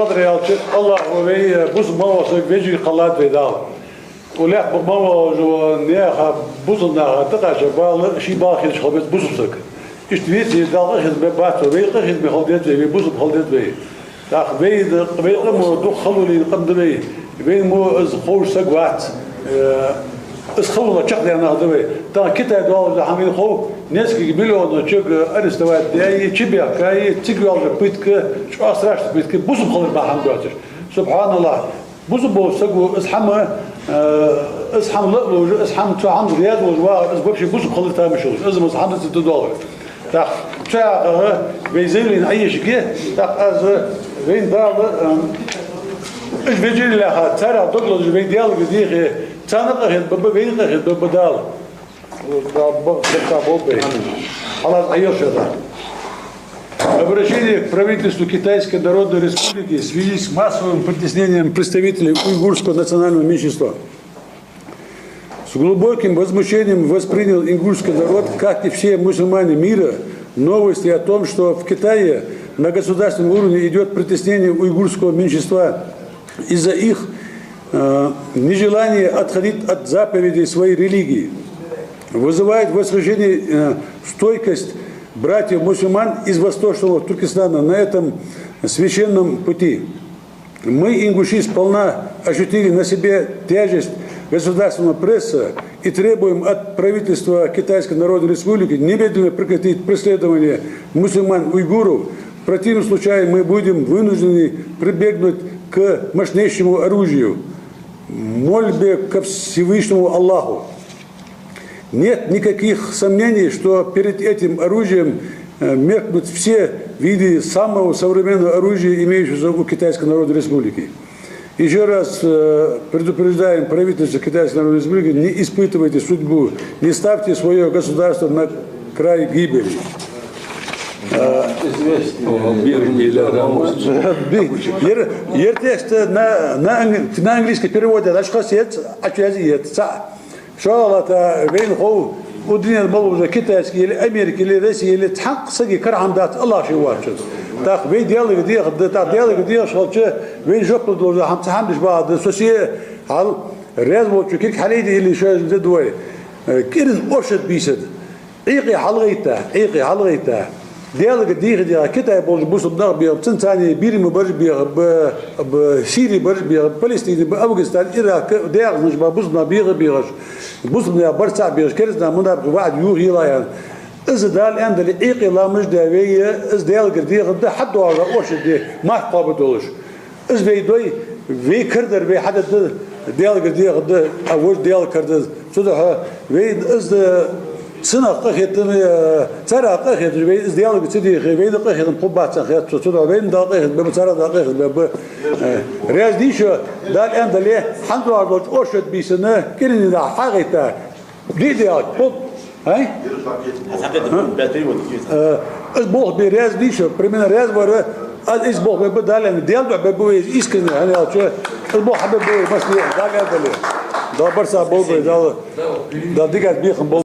بدر الله وبي بوز ما بيجي قلات بيدال ولا بماما جو نياها بوزنا تقع شبال شي باخي خبز بوزك اشتريت دال خد بباتو بي خد بخلدت بي بوز بخلدت بي داخ بي مو دخلوا لي قدمي بين مو از خوش سقوات از خلوا تشقد انا دبي تا كتا دول حامين خو ناس قبلوا تشق ارستوات داي تشبيا كاي تيقول بيتك شو اسراش بيتك بوز بخلد بحمداتش سبحان الله بوز بو سقو اسحم اسحم لقلو اسحم تو عند رياض وجوار از بوكشي بوز بخلد تامشو از مسحم $6 تا تشا بيزيلين اي شيء تا از وين دال ايش بيجي لها ترى دغلو جو ديال بديه تنقه بين بدال خلاص عيوش это. Обращение к правительству Китайской Народной Республики в связи с массовым притеснением представителей уйгурского национального меньшинства. С глубоким возмущением воспринял уйгурский народ, как и все мусульмане мира, новости о том, что в Китае на государственном уровне идет притеснение уйгурского меньшинства из-за их нежелания отходить от заповедей своей религии. Вызывает восхищение стойкость братьев мусульман из Восточного Туркестана на этом священном пути. Мы, ингуши, сполна ощутили на себе тяжесть государственного пресса и требуем от правительства Китайской Народной Республики немедленно прекратить преследование мусульман-уйгуров. В противном случае мы будем вынуждены прибегнуть к мощнейшему оружию, мольбе ко Всевышнему Аллаху. Нет никаких сомнений, что перед этим оружием меркнут все виды самого современного оружия, имеющегося у Китайской Народной Республики. Еще раз предупреждаем правительство Китайской Народной Республики, не испытывайте судьбу, не ставьте свое государство на край гибели. Текст на английский переводе, شغلة بين خو ودنيا الموضوع كتاسكي إلى أمريكا إلى روسيا إلى تحقق سقي كرهن دات الله شو واجد تاخ بين ديالك ديال تاع ديالك ديال شغلة بين جبل دول هم تحملش بعض سوسية هال رياض موتشو كيك حليدي اللي شاز بدوي كيرن أرشد بيسد عيقي حلقيته ديالك ديال كتاب بوز بوس بدار بيا بتنتاني بيري مبرج بيا بسيري برج بيا فلسطين بأفغانستان العراق ديال مش بوزنا بيغش بوزنا برسع بيغش كرزنا منا بواحد يوغي لا يعني إذا دال عند العيقي لا مش داوية إذا ديالك ديال ده حد ولا أرشد دي ما قابلوش إذا بيدوي في كردر في حد ديالك ديال ده أول ديال كردر صدق في إذا سنة قخيتم ترى قخيت بين إزديال بتدي بين قخيت مقبات قخيت تطلع بين دا قخيت بمترى دا قخيت رياض ديشو دا الآن دليه حمد الله أرشد بيسنا كرني دا حقيقة دي ديال بوب هاي أسبوع برياض ديشو بريمنا رياض ورا الأسبوع ببدال ديال ببوي إسكن يعني أسبوع حبيبي بس دا قال دليه دا برسا بول دا ديكات بيخم بول